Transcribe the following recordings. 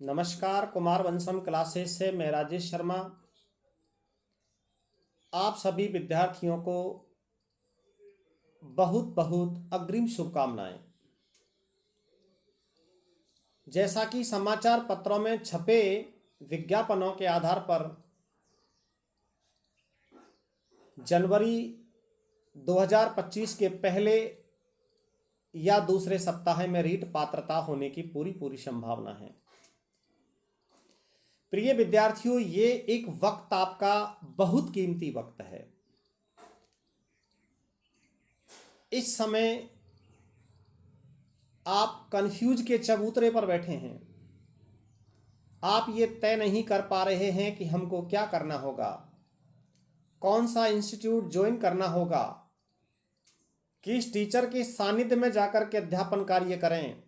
नमस्कार, कुमार वंशम क्लासेस से मैं राजेश शर्मा आप सभी विद्यार्थियों को बहुत बहुत अग्रिम शुभकामनाएं। जैसा कि समाचार पत्रों में छपे विज्ञापनों के आधार पर जनवरी 2025 के पहले या दूसरे सप्ताह में रीट पात्रता होने की पूरी संभावना है। प्रिय विद्यार्थियों, ये एक वक्त आपका बहुत कीमती वक्त है। इस समय आप कंफ्यूज के चबूतरे पर बैठे हैं। आप ये तय नहीं कर पा रहे हैं कि हमको क्या करना होगा, कौन सा इंस्टीट्यूट ज्वाइन करना होगा, किस टीचर के सानिध्य में जाकर के अध्यापन कार्य करें,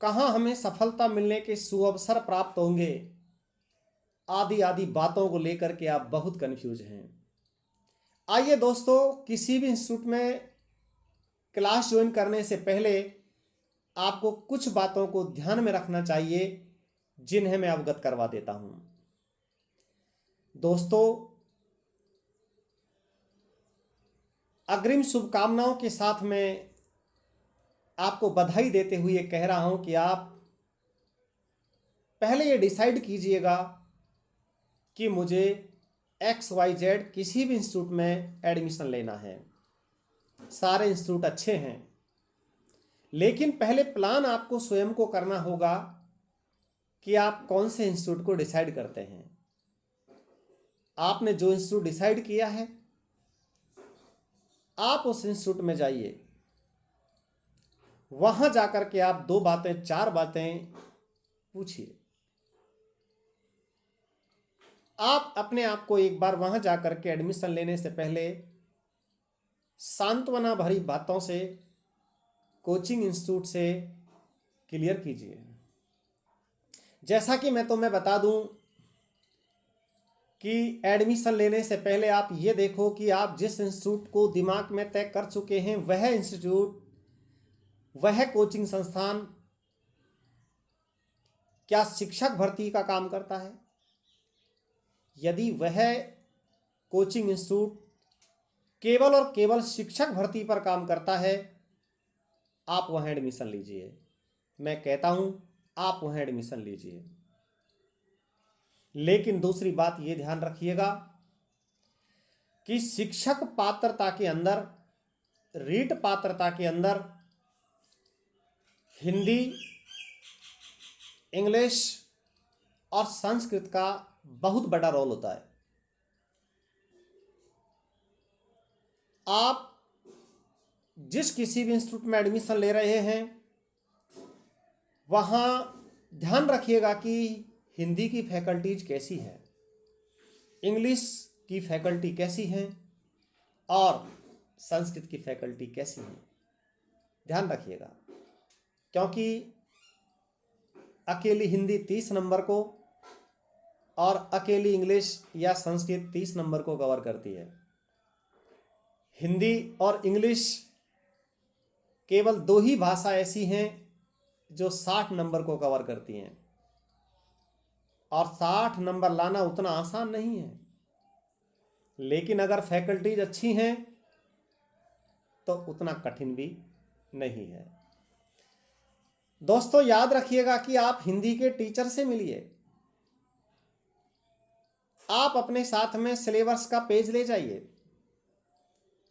कहाँ हमें सफलता मिलने के सुअवसर प्राप्त होंगे, आदि आदि बातों को लेकर के आप बहुत कंफ्यूज हैं। आइए दोस्तों, किसी भी इंस्टीट्यूट में क्लास ज्वाइन करने से पहले आपको कुछ बातों को ध्यान में रखना चाहिए, जिन्हें मैं अवगत करवा देता हूं। दोस्तों, अग्रिम शुभकामनाओं के साथ मैं आपको बधाई देते हुए कह रहा हूं कि आप पहले ये डिसाइड कीजिएगा कि मुझे XYZ किसी भी इंस्टीट्यूट में एडमिशन लेना है। सारे इंस्टीट्यूट अच्छे हैं, लेकिन पहले प्लान आपको स्वयं को करना होगा कि आप कौन से इंस्टीट्यूट को डिसाइड करते हैं। आपने जो इंस्टीट्यूट डिसाइड किया है, आप उस इंस्टीट्यूट में जाइए। वहां जाकर के आप 2 बातें 4 बातें पूछिए। आप अपने आप को एक बार वहां जाकर के एडमिशन लेने से पहले सांत्वना भरी बातों से कोचिंग इंस्टीट्यूट से क्लियर कीजिए। जैसा कि मैं तुम्हें बता दूं कि एडमिशन लेने से पहले आप ये देखो कि आप जिस इंस्टीट्यूट को दिमाग में तय कर चुके हैं, वह इंस्टीट्यूट, वह कोचिंग संस्थान क्या शिक्षक भर्ती का काम करता है। यदि वह कोचिंग इंस्टीट्यूट केवल और केवल शिक्षक भर्ती पर काम करता है, आप वहां एडमिशन लीजिए। मैं कहता हूं, आप वहां एडमिशन लीजिए। लेकिन दूसरी बात ये ध्यान रखिएगा कि शिक्षक पात्रता के अंदर, रीट पात्रता के अंदर हिंदी, इंग्लिश और संस्कृत का बहुत बड़ा रोल होता है। आप जिस किसी भी इंस्टीट्यूट में एडमिशन ले रहे हैं, वहाँ ध्यान रखिएगा कि हिंदी की फैकल्टीज कैसी है, इंग्लिश की फैकल्टी कैसी है और संस्कृत की फैकल्टी कैसी है। ध्यान रखिएगा, क्योंकि अकेली हिंदी 30 नंबर को और अकेली इंग्लिश या संस्कृत 30 नंबर को कवर करती है। हिंदी और इंग्लिश केवल 2 ही भाषा ऐसी हैं जो 60 नंबर को कवर करती हैं, और 60 नंबर लाना उतना आसान नहीं है। लेकिन अगर फैकल्टीज अच्छी हैं तो उतना कठिन भी नहीं है। दोस्तों, याद रखिएगा कि आप हिंदी के टीचर से मिलिए। आप अपने साथ में सिलेबस का पेज ले जाइए।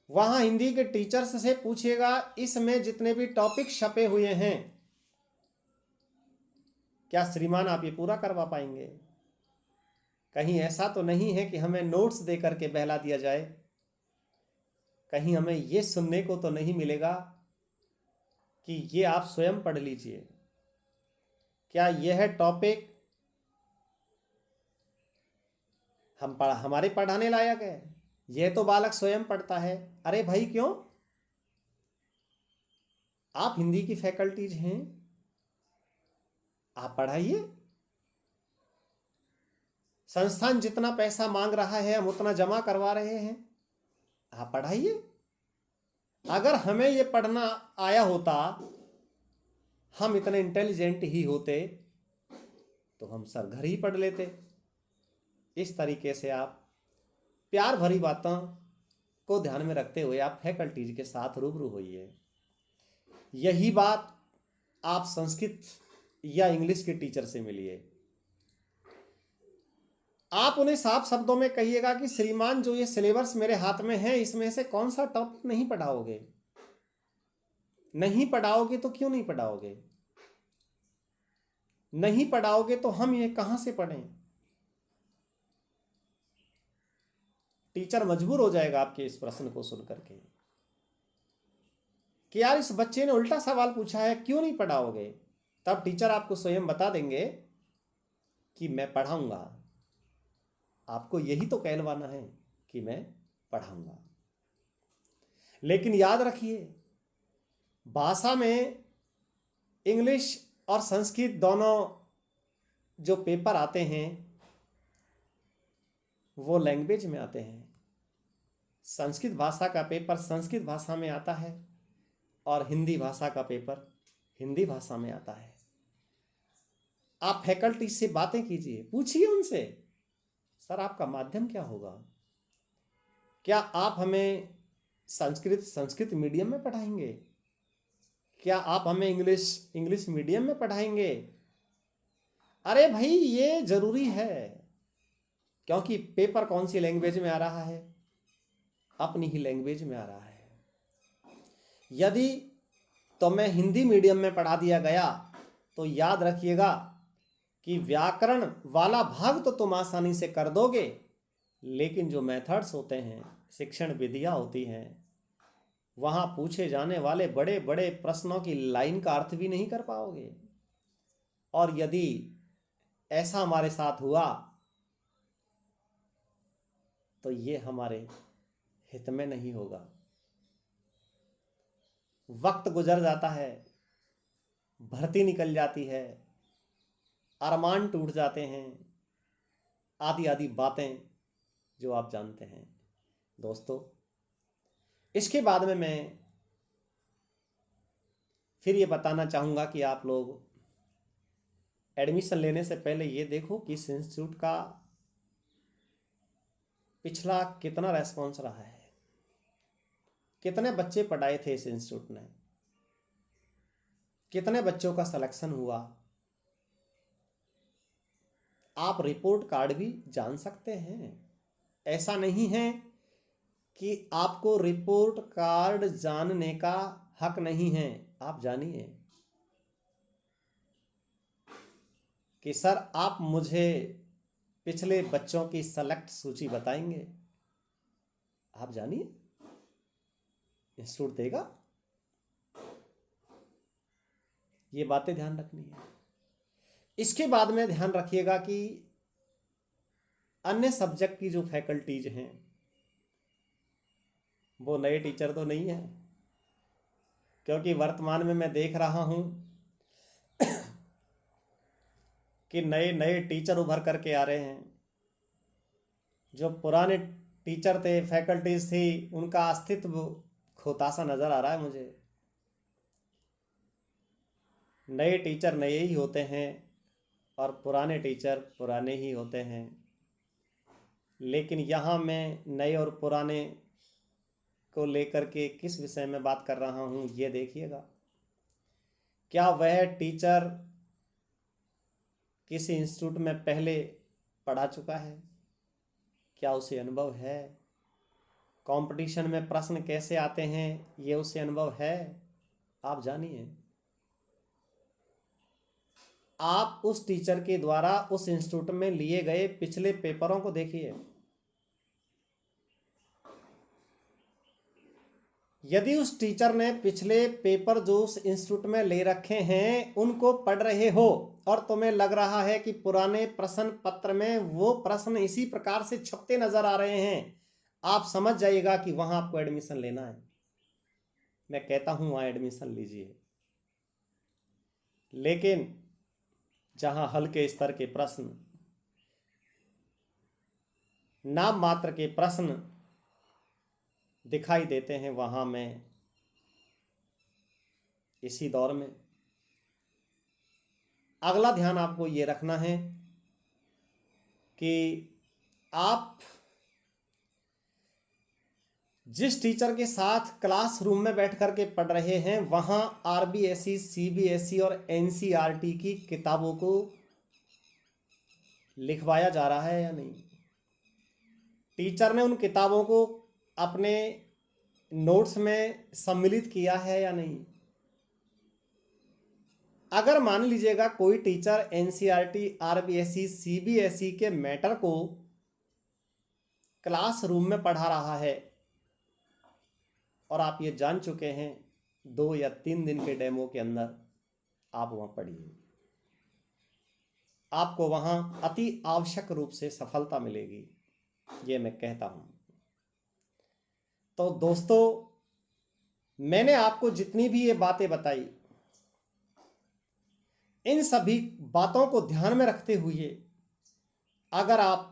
वहां हिंदी के टीचर्स से पूछिएगा, इसमें जितने भी टॉपिक छपे हुए हैं, क्या श्रीमान आप ये पूरा करवा पाएंगे? कहीं ऐसा तो नहीं है कि हमें नोट्स दे करके बहला दिया जाए? कहीं हमें ये सुनने को तो नहीं मिलेगा कि ये आप स्वयं पढ़ लीजिए? क्या यह टॉपिक हमारे पढ़ाने लायक है? यह तो बालक स्वयं पढ़ता है। अरे भाई, क्यों? आप हिंदी की फैकल्टीज हैं, आप पढ़ाइए। संस्थान जितना पैसा मांग रहा है, हम उतना जमा करवा रहे हैं, आप पढ़ाइए। अगर हमें ये पढ़ना आया होता, हम इतने इंटेलिजेंट ही होते तो हम सर घर ही पढ़ लेते। इस तरीके से आप प्यार भरी बातों को ध्यान में रखते हुए आप फैकल्टीज के साथ रूबरू होइए। यही बात आप संस्कृत या इंग्लिश के टीचर से मिलिए। आप उन्हें साफ शब्दों में कहिएगा कि श्रीमान, जो ये सिलेबस मेरे हाथ में है, इसमें से कौन सा टॉपिक नहीं पढ़ाओगे? नहीं पढ़ाओगे तो क्यों नहीं पढ़ाओगे? नहीं पढ़ाओगे तो हम ये कहां से पढ़ें? टीचर मजबूर हो जाएगा आपके इस प्रश्न को सुन करके कि यार इस बच्चे ने उल्टा सवाल पूछा है, क्यों नहीं पढ़ाओगे? तब टीचर आपको स्वयं बता देंगे कि मैं पढ़ाऊंगा। आपको यही तो कहलवाना है कि मैं पढ़ाऊंगा। लेकिन याद रखिए, भाषा में इंग्लिश और संस्कृत दोनों जो पेपर आते हैं वो लैंग्वेज में आते हैं। संस्कृत भाषा का पेपर संस्कृत भाषा में आता है और हिंदी भाषा का पेपर हिंदी भाषा में आता है। आप फैकल्टी से बातें कीजिए, पूछिए उनसे, सर आपका माध्यम क्या होगा? क्या आप हमें संस्कृत मीडियम में पढ़ाएंगे? क्या आप हमें इंग्लिश मीडियम में पढ़ाएंगे? अरे भाई, ये जरूरी है, क्योंकि पेपर कौन सी लैंग्वेज में आ रहा है? अपनी ही लैंग्वेज में आ रहा है। यदि तो मैं हिंदी मीडियम में पढ़ा दिया गया तो याद रखिएगा कि व्याकरण वाला भाग तो तुम आसानी से कर दोगे, लेकिन जो मेथड्स होते हैं, शिक्षण विधियां होती हैं, वहां पूछे जाने वाले बड़े बड़े प्रश्नों की लाइन का अर्थ भी नहीं कर पाओगे। और यदि ऐसा हमारे साथ हुआ तो ये हमारे हित में नहीं होगा। वक्त गुजर जाता है, भर्ती निकल जाती है, अरमान टूट जाते हैं, आदि आदि बातें जो आप जानते हैं। दोस्तों, इसके बाद में मैं फिर ये बताना चाहूँगा कि आप लोग एडमिशन लेने से पहले ये देखो कि इस इंस्टीट्यूट का पिछला कितना रेस्पॉन्स रहा है, कितने बच्चे पढ़ाए थे इस इंस्टीट्यूट ने, कितने बच्चों का सिलेक्शन हुआ। आप रिपोर्ट कार्ड भी जान सकते हैं। ऐसा नहीं है कि आपको रिपोर्ट कार्ड जानने का हक नहीं है। आप जानिए कि सर आप मुझे पिछले बच्चों की सेलेक्ट सूची बताएंगे। आप जानिए, इंस्टीट्यूट देगा। ये बातें ध्यान रखनी है। इसके बाद में ध्यान रखिएगा कि अन्य सब्जेक्ट की जो फैकल्टीज हैं वो नए टीचर तो नहीं है, क्योंकि वर्तमान में मैं देख रहा हूं कि नए नए टीचर उभर करके आ रहे हैं। जो पुराने टीचर थे, फैकल्टीज थी, उनका अस्तित्व खोता सा नजर आ रहा है मुझे। नए टीचर नए ही होते हैं और पुराने टीचर पुराने ही होते हैं। लेकिन यहाँ मैं नए और पुराने को लेकर के किस विषय में बात कर रहा हूँ, ये देखिएगा। क्या वह टीचर किसी इंस्टीट्यूट में पहले पढ़ा चुका है? क्या उसे अनुभव है? कंपटीशन में प्रश्न कैसे आते हैं, ये उसे अनुभव है? आप जानिए। आप उस टीचर के द्वारा उस इंस्टीट्यूट में लिए गए पिछले पेपरों को देखिए। यदि उस टीचर ने पिछले पेपर जो उस इंस्टीट्यूट में ले रखे हैं उनको पढ़ रहे हो और तुम्हें लग रहा है कि पुराने प्रश्न पत्र में वो प्रश्न इसी प्रकार से छपते नजर आ रहे हैं, आप समझ जाइएगा कि वहां आपको एडमिशन लेना है। मैं कहता हूं वहां एडमिशन लीजिए। लेकिन जहां हल्के स्तर के प्रश्न, नाम मात्र के प्रश्न दिखाई देते हैं, वहां मैं इसी दौर में अगला ध्यान आपको ये रखना है कि आप जिस टीचर के साथ क्लासरूम में बैठ कर के पढ़ रहे हैं वहाँ आरबीएसई, सीबीएसई और एनसीईआरटी की किताबों को लिखवाया जा रहा है या नहीं। टीचर ने उन किताबों को अपने नोट्स में सम्मिलित किया है या नहीं। अगर मान लीजिएगा कोई टीचर एनसीईआरटी, आरबीएसई, सीबीएसई के मैटर को क्लासरूम में पढ़ा रहा है और आप ये जान चुके हैं 2 या 3 दिन के डेमो के अंदर, आप वहाँ पढ़िए, आपको वहाँ अति आवश्यक रूप से सफलता मिलेगी, ये मैं कहता हूँ। तो दोस्तों, मैंने आपको जितनी भी ये बातें बताई, इन सभी बातों को ध्यान में रखते हुए अगर आप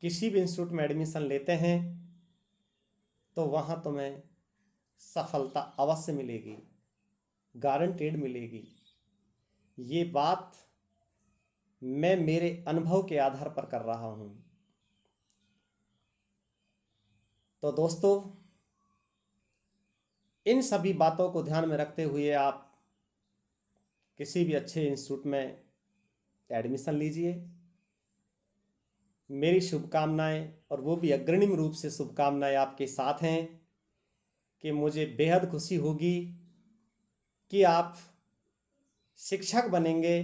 किसी भी इंस्टीट्यूट में एडमिशन लेते हैं तो वहाँ तुम्हें सफलता अवश्य मिलेगी, गारंटेड मिलेगी। ये बात मैं मेरे अनुभव के आधार पर कर रहा हूँ। तो दोस्तों, इन सभी बातों को ध्यान में रखते हुए आप किसी भी अच्छे इंस्टीट्यूट में एडमिशन लीजिए। मेरी शुभकामनाएं, और वो भी अग्रिम रूप से शुभकामनाएं आपके साथ हैं कि मुझे बेहद खुशी होगी कि आप शिक्षक बनेंगे,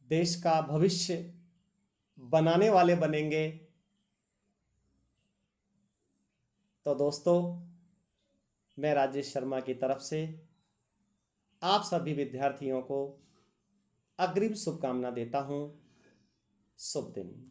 देश का भविष्य बनाने वाले बनेंगे। तो दोस्तों, मैं राजेश शर्मा की तरफ से आप सभी विद्यार्थियों को अग्रिम शुभकामना देता हूँ। शुभ दिन।